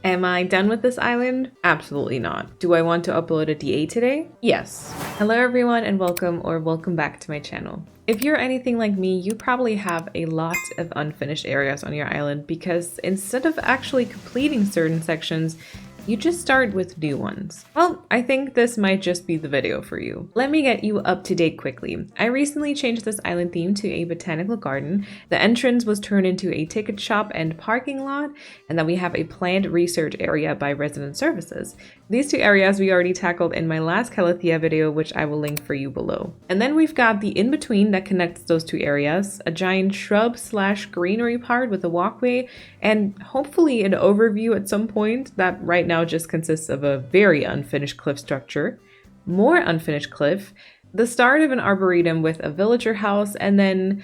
Am I done with this island? Absolutely not. Do I want to upload a DA today? Yes. Hello everyone and welcome back to my channel. If you're anything like me, you probably have a lot of unfinished areas on your island because instead of actually completing certain sections, you just start with new ones. Well, I think this might just be the video for you. Let me get you up to date quickly. I recently changed this island theme to a botanical garden. The entrance was turned into a ticket shop and parking lot, and then we have a planned research area by resident services. These two areas we already tackled in my last Calathea video, which I will link for you below. And then we've got the in-between that connects those two areas, a giant shrub/greenery part with a walkway, and hopefully an overview at some point that right now just consists of a very unfinished cliff structure, more unfinished cliff, the start of an arboretum with a villager house, and then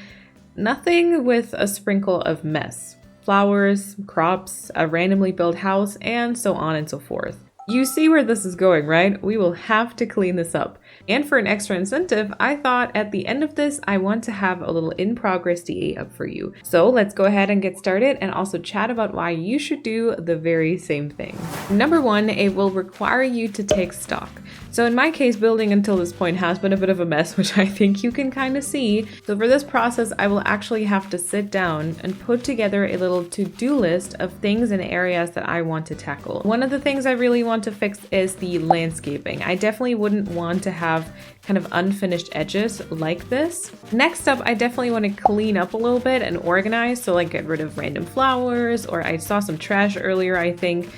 nothing with a sprinkle of mess. Flowers, crops, a randomly built house, and so on and so forth. You see where this is going, right? We will have to clean this up. And for an extra incentive, I thought at the end of this, I want to have a little in-progress DA up for you. So let's go ahead and get started and also chat about why you should do the very same thing. Number one, it will require you to take stock. So in my case, building until this point has been a bit of a mess, which I think you can kind of see. So for this process, I will actually have to sit down and put together a little to-do list of things and areas that I want to tackle. One of the things I really want to fix is the landscaping. I definitely wouldn't want to have kind of unfinished edges like this. Next up, I definitely want to clean up a little bit and organize. So like get rid of random flowers, or I saw some trash earlier, I think.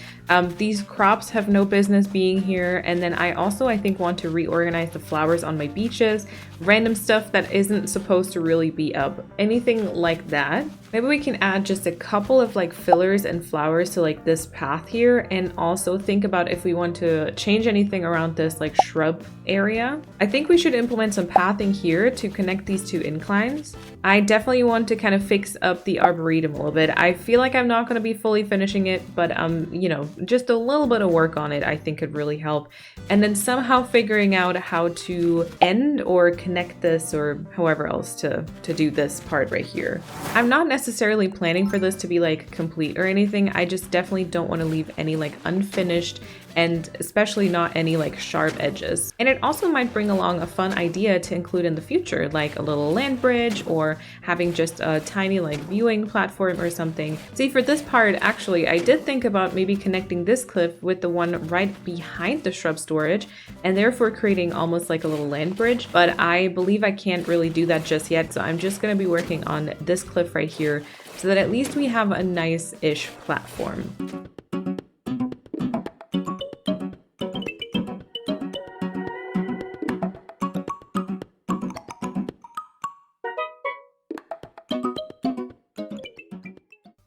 These crops have no business being here. And then I think want to reorganize the flowers on my beaches, random stuff that isn't supposed to really be up, anything like that. Maybe we can add just a couple of like fillers and flowers to like this path here, and also think about if we want to change anything around this like shrub area. I think we should implement some pathing here to connect these two inclines. I definitely want to kind of fix up the arboretum a little bit. I feel like I'm not going to be fully finishing it, but you know, just a little bit of work on it I think could really help. And then somehow figuring out how to end or connect this or however else to do this part right here. I'm not necessarily planning for this to be like complete or anything. I just definitely don't want to leave any like unfinished, and especially not any like sharp edges. And it also might bring along a fun idea to include in the future, like a little land bridge or having just a tiny like viewing platform or something. See, for this part, actually, I did think about maybe connecting this cliff with the one right behind the shrub storage, and therefore creating almost like a little land bridge. But I believe I can't really do that just yet. So I'm just gonna be working on this cliff right here so that at least we have a nice-ish platform.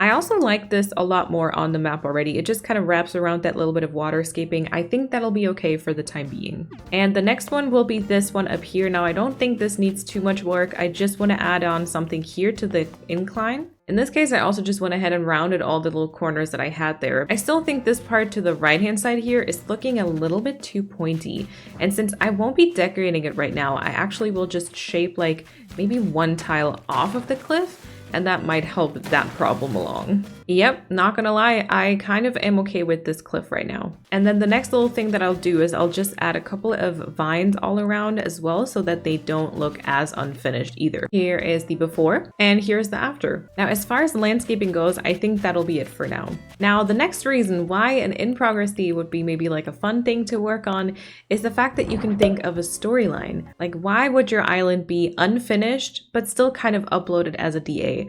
I also like this a lot more on the map already. It just kind of wraps around that little bit of waterscaping. I think that'll be okay for the time being. And the next one will be this one up here. Now, I don't think this needs too much work. I just want to add on something here to the incline. In this case, I also just went ahead and rounded all the little corners that I had there. I still think this part to the right-hand side here is looking a little bit too pointy. And since I won't be decorating it right now, I actually will just shape like maybe one tile off of the cliff, and that might help that problem along. Yep, not gonna lie, I kind of am okay with this cliff right now. And then the next little thing that I'll do is I'll just add a couple of vines all around as well so that they don't look as unfinished either. Here is the before and here's the after. Now, as far as the landscaping goes, I think that'll be it for now. Now, the next reason why an in-progress D would be maybe like a fun thing to work on is the fact that you can think of a storyline. Like, why would your island be unfinished but still kind of uploaded as a DA?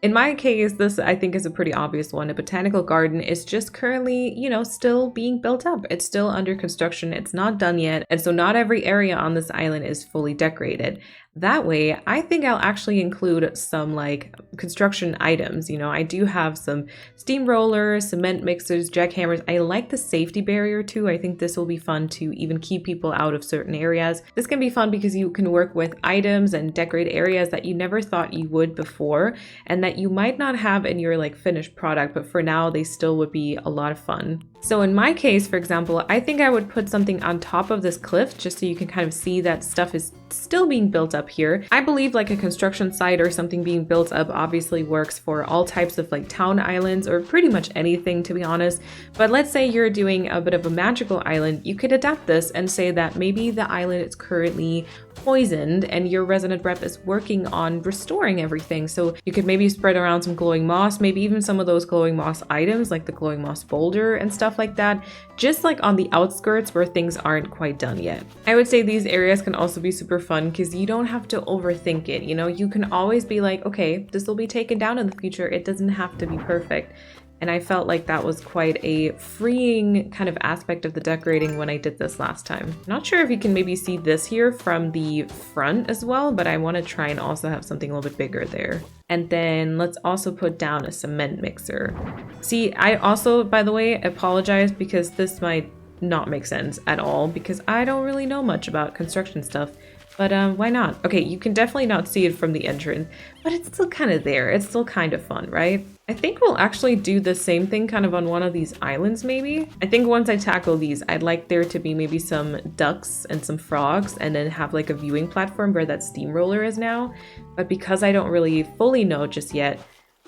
In my case, this I think is a pretty obvious one. A botanical garden is just currently, you know, still being built up. It's still under construction. It's not done yet. And so not every area on this island is fully decorated. That way, I think I'll actually include some like construction items. You know, I do have some steamrollers, cement mixers, jackhammers. I like the safety barrier too. I think this will be fun to even keep people out of certain areas. This can be fun because you can work with items and decorate areas that you never thought you would before, and that you might not have in your like finished product, but for now they still would be a lot of fun. So in my case, for example, I think I would put something on top of this cliff just so you can kind of see that stuff is still being built up here. I believe like a construction site or something being built up obviously works for all types of like town islands or pretty much anything, to be honest. But let's say you're doing a bit of a magical island, you could adapt this and say that maybe the island is currently poisoned and your resident rep is working on restoring everything. So you could maybe spread around some glowing moss, maybe even some of those glowing moss items like the glowing moss boulder and stuff like that, just like on the outskirts where things aren't quite done yet. I would say these areas can also be super fun because you don't have to overthink it. You know, you can always be like, okay, this will be taken down in the future. It doesn't have to be perfect. And I felt like that was quite a freeing kind of aspect of the decorating when I did this last time. Not sure if you can maybe see this here from the front as well, but I want to try and also have something a little bit bigger there. And then let's also put down a cement mixer. See, I also, by the way, apologize because this might not make sense at all because I don't really know much about construction stuff. But why not? Okay, you can definitely not see it from the entrance, but it's still kind of there. It's still kind of fun, right? I think we'll actually do the same thing kind of on one of these islands maybe. I think once I tackle these, I'd like there to be maybe some ducks and some frogs and then have like a viewing platform where that steamroller is now. But because I don't really fully know just yet,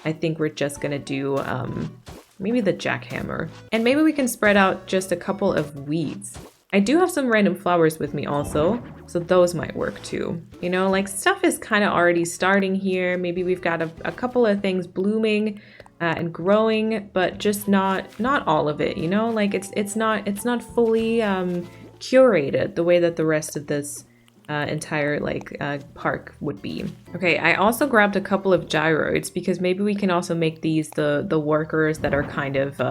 I think we're just gonna do maybe the jackhammer. And maybe we can spread out just a couple of weeds. I do have some random flowers with me also, so those might work too. You know, like stuff is kind of already starting here. Maybe we've got a couple of things blooming and growing, but just not all of it, you know? Like it's not fully curated the way that the rest of this entire park would be. Okay, I also grabbed a couple of gyroids because maybe we can also make these the workers that are kind of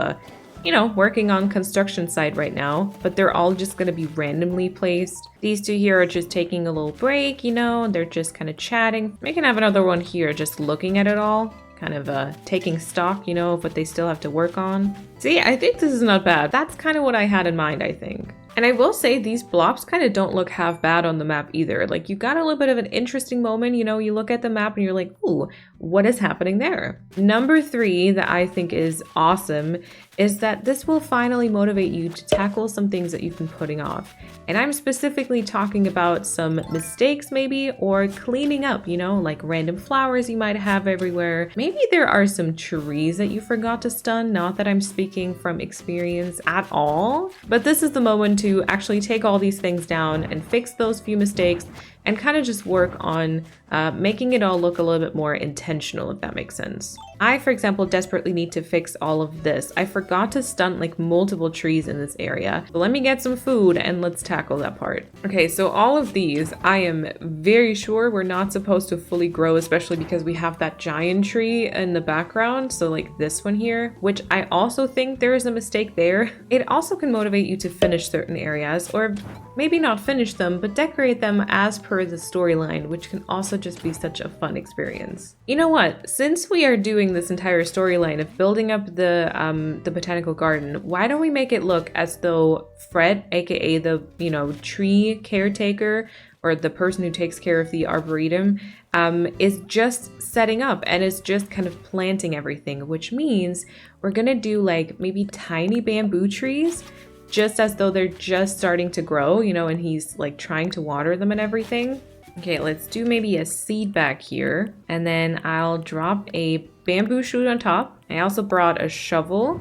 you know, working on construction site right now, but they're all just going to be randomly placed. These two here are just taking a little break, you know, they're just kind of chatting. We can have another one here just looking at it all, kind of taking stock, you know, of what they still have to work on. See, I think this is not bad. That's kind of what I had in mind, I think. And I will say these blobs kind of don't look half bad on the map either. Like you got a little bit of an interesting moment, you know, you look at the map and you're like, ooh, what is happening there? Number 3 that I think is awesome is that this will finally motivate you to tackle some things that you've been putting off. And I'm specifically talking about some mistakes maybe, or cleaning up, you know, like random flowers you might have everywhere. Maybe there are some trees that you forgot to stun, not that I'm speaking from experience at all, but this is the moment to actually take all these things down and fix those few mistakes and kind of just work on making it all look a little bit more intentional, if that makes sense. I, for example, desperately need to fix all of this. I forgot to stunt like multiple trees in this area. So let me get some food and let's tackle that part. Okay, so all of these, I am very sure we're not supposed to fully grow, especially because we have that giant tree in the background. So like this one here, which I also think there is a mistake there. It also can motivate you to finish certain areas, or maybe not finish them, but decorate them as per the storyline, which can also just be such a fun experience. You know what? Since we are doing this entire storyline of building up the botanical garden, why don't we make it look as though Fred, aka the, you know, tree caretaker, or the person who takes care of the arboretum, is just setting up and is just kind of planting everything, which means we're gonna do like maybe tiny bamboo trees, just as though they're just starting to grow, you know, and he's like trying to water them and everything. Okay, let's do maybe a seed back here, and then I'll drop a bamboo shoot on top. I also brought a shovel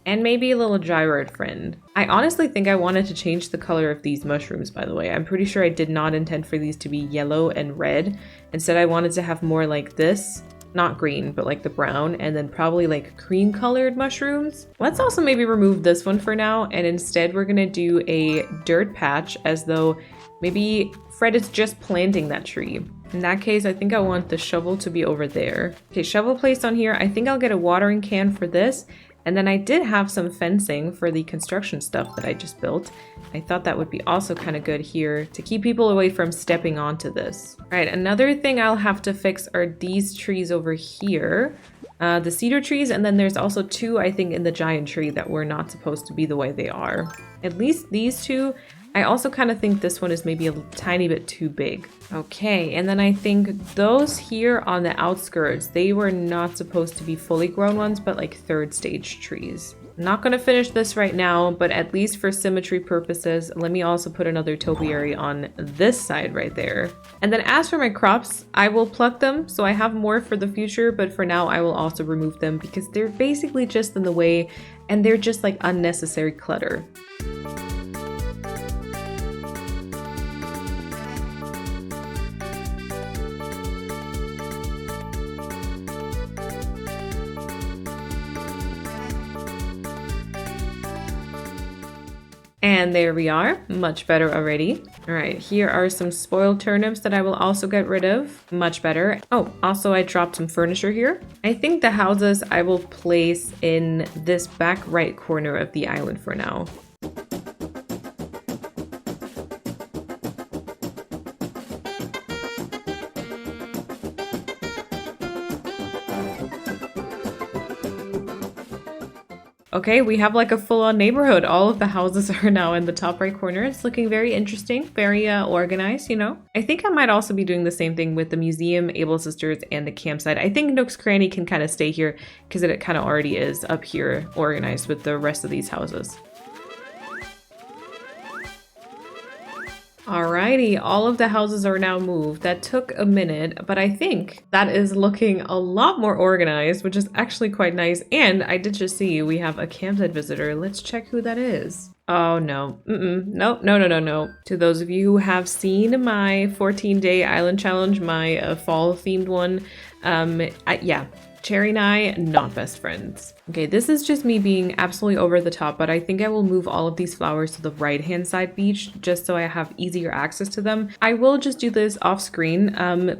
and maybe a little gyroid friend. I honestly think I wanted to change the color of these mushrooms, by the way. I'm pretty sure I did not intend for these to be yellow and red. Instead, I wanted to have more like this. Not green, but like the brown, and then probably like cream colored mushrooms. Let's also maybe remove this one for now, and instead we're gonna do a dirt patch as though maybe Fred is just planting that tree. In that case, I think I want the shovel to be over there. Okay, shovel placed on here. I think I'll get a watering can for this. And then I did have some fencing for the construction stuff that I just built. I thought that would be also kind of good here to keep people away from stepping onto this. All right, another thing I'll have to fix are these trees over here. The cedar trees, and then there's also 2, I think, in the giant tree that were not supposed to be the way they are. At least these 2. I also kind of think this one is maybe a tiny bit too big. Okay, and then I think those here on the outskirts, they were not supposed to be fully grown ones, but like 3rd stage trees. Not gonna finish this right now, but at least for symmetry purposes, let me also put another topiary on this side right there. And then as for my crops, I will pluck them so I have more for the future, but for now I will also remove them because they're basically just in the way and they're just like unnecessary clutter. And there we are, much better already. All right, here are some spoiled turnips that I will also get rid of, much better. Oh, also I dropped some furniture here. I think the houses I will place in this back right corner of the island for now. Okay, we have like a full-on neighborhood. All of the houses are now in the top right corner. It's looking very interesting, very organized, you know? I think I might also be doing the same thing with the museum, Able Sisters, and the campsite. I think Nook's Cranny can kind of stay here because it kind of already is up here organized with the rest of these houses. Alrighty, all of the houses are now moved. That took a minute, but I think that is looking a lot more organized, which is actually quite nice. And I did just see we have a campsite visitor. Let's check who that is. Oh no, no. To those of you who have seen my 14-day island challenge, my fall themed one, yeah. Cherry and I, not best friends. Okay, this is just me being absolutely over the top, but I think I will move all of these flowers to the right-hand side beach just so I have easier access to them. I will just do this off screen,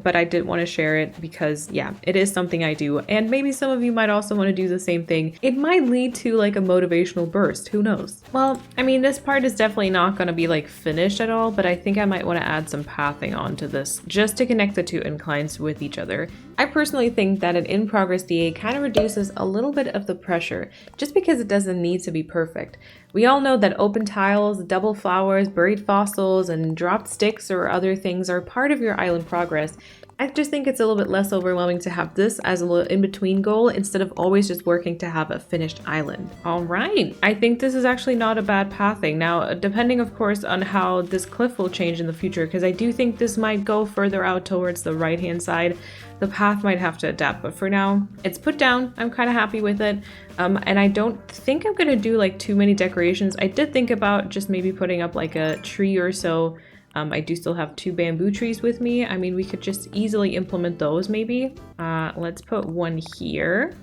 but I did want to share it because, yeah, it is something I do. And maybe some of you might also want to do the same thing. It might lead to like a motivational burst, who knows? Well, I mean, this part is definitely not going to be like finished at all, but I think I might want to add some pathing onto this just to connect the two inclines with each other. I personally think that an in-progress DA kind of reduces a little bit of the pressure just because it doesn't need to be perfect. We all know that open tiles, double flowers, buried fossils, and dropped sticks or other things are part of your island progress. I just think it's a little bit less overwhelming to have this as a little in-between goal instead of always just working to have a finished island. All right, I think this is actually not a bad pathing. Now, depending of course on how this cliff will change in the future, because I do think this might go further out towards the right-hand side. The path might have to adapt, but for now, it's put down. I'm kind of happy with it. And I don't think I'm gonna do like too many decorations. I did think about just maybe putting up like a tree or so. I do still have 2 bamboo trees with me. I mean, we could just easily implement those maybe. Let's put one here.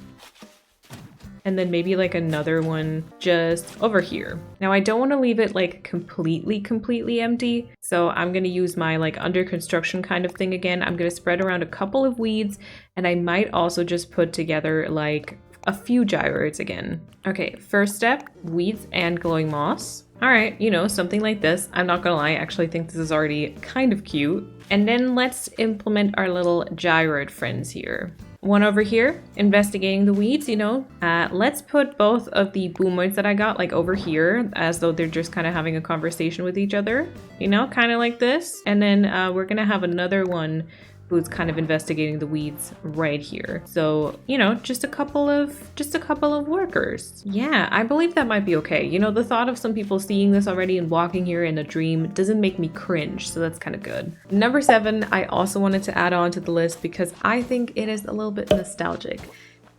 And then maybe like another one just over here. Now I don't want to leave it like completely empty. So I'm going to use my like under construction kind of thing again. I'm going to spread around a couple of weeds and I might also just put together like a few gyroids again. Okay, first step, weeds and glowing moss. All right, you know, something like this. I'm not gonna lie, I actually think this is already kind of cute. And then let's implement our little gyroid friends here. One over here, investigating the weeds, you know. Let's put both of the boomoids that I got like over here as though they're just kind of having a conversation with each other, you know, kind of like this. And then we're gonna have another one who's kind of investigating the weeds right here. So, you know, just a couple of workers. Yeah, I believe that might be okay. You know, the thought of some people seeing this already and walking here in a dream doesn't make me cringe, so that's kind of good. Number 7, I also wanted to add on to the list because I think it is a little bit nostalgic.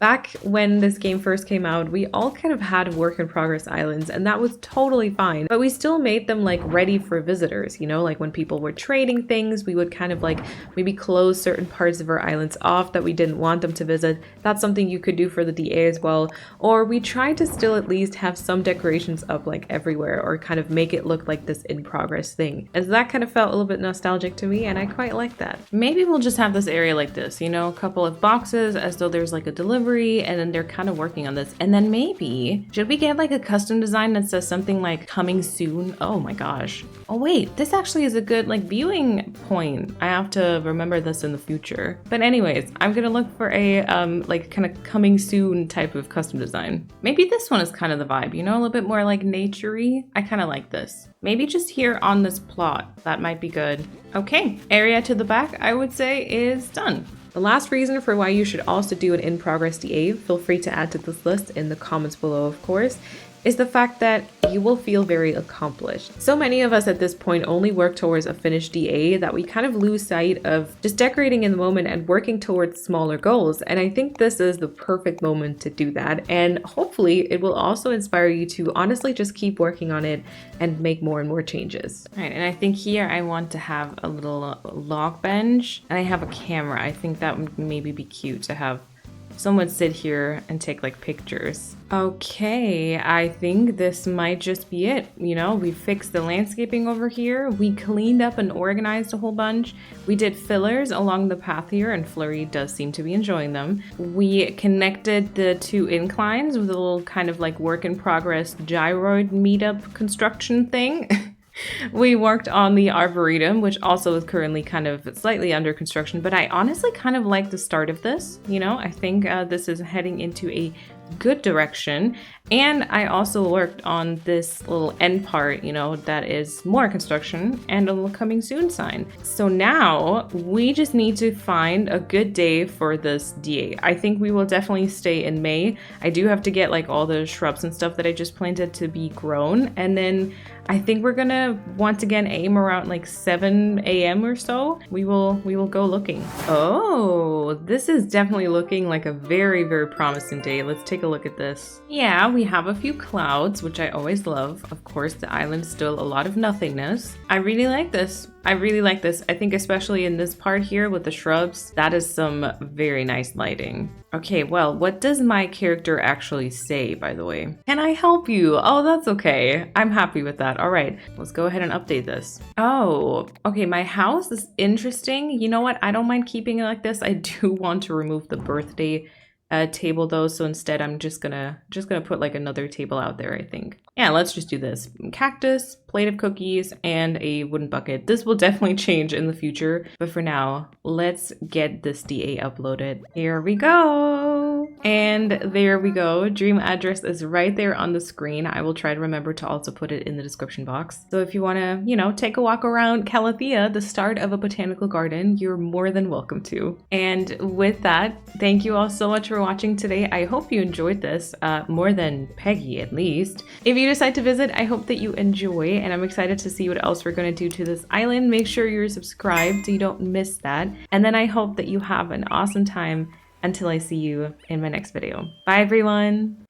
Back when this game first came out, we all kind of had work in progress islands and that was totally fine, but we still made them like ready for visitors, you know, like when people were trading things, we would kind of like maybe close certain parts of our islands off that we didn't want them to visit. That's something you could do for the DA as well. Or we tried to still at least have some decorations up like everywhere or kind of make it look like this in progress thing. And that kind of felt a little bit nostalgic to me and I quite like that. Maybe we'll just have this area like this, you know, a couple of boxes as though there's like a delivery and then they're kind of working on this. And then maybe, should we get like a custom design that says something like coming soon? Oh my gosh. Oh wait, this actually is a good like viewing point. I have to remember this in the future. But anyways, I'm gonna look for a like kind of coming soon type of custom design. Maybe this one is kind of the vibe, you know, a little bit more like nature-y. I kind of like this. Maybe just here on this plot, that might be good. Okay, area to the back, I would say is done. The last reason for why you should also do an in-progress DA, feel free to add to this list in the comments below, of course, is the fact that you will feel very accomplished. So many of us at this point only work towards a finished DA that we kind of lose sight of just decorating in the moment and working towards smaller goals. And I think this is the perfect moment to do that. And hopefully it will also inspire you to honestly just keep working on it and make more and more changes. All right, and I think here I want to have a little log bench and I have a camera. I think that would maybe be cute to have someone sit here and take like pictures. Okay, I think this might just be it. You know, we fixed the landscaping over here. We cleaned up and organized a whole bunch. We did fillers along the path here, and Flurry does seem to be enjoying them. We connected the two inclines with a little kind of like work in progress gyroid meetup construction thing. We worked on the arboretum, which also is currently kind of slightly under construction, but I honestly kind of like the start of this. You know, I think this is heading into a good direction. And I also worked on this little end part, you know, that is more construction and a little coming soon sign. So now we just need to find a good day for this DA. I think we will definitely stay in May. I do have to get like all the shrubs and stuff that I just planted to be grown. And then I think we're gonna once again aim around like 7 a.m. or so. We will go looking. Oh, this is definitely looking like a very, very promising day. Let's take a look at this. Yeah, we have a few clouds, which I always love. Of course, the island's still a lot of nothingness. I really like this. I really like this. I think especially in this part here with the shrubs, that is some very nice lighting. Okay, well, what does my character actually say, by the way? Can I help you? Oh, that's okay. I'm happy with that. All right, let's go ahead and update this. Oh, okay, my house is interesting. You know what? I don't mind keeping it like this. I do want to remove the birthday table though, so instead I'm just gonna put like another table out there, I think. Yeah, let's just do this. Cactus, plate of cookies, and a wooden bucket. This will definitely change in the future, but for now, let's get this DA uploaded. Here we go! And there we go. Dream address is right there on the screen. I will try to remember to also put it in the description box. So if you want to, you know, take a walk around Calathea, the start of a botanical garden, you're more than welcome to. And with that, thank you all so much for watching today. I hope you enjoyed this, more than Peggy at least. If you decide to visit, I hope that you enjoy, and I'm excited to see what else we're going to do to this island. Make sure you're subscribed so you don't miss that. And then I hope that you have an awesome time until I see you in my next video. Bye everyone!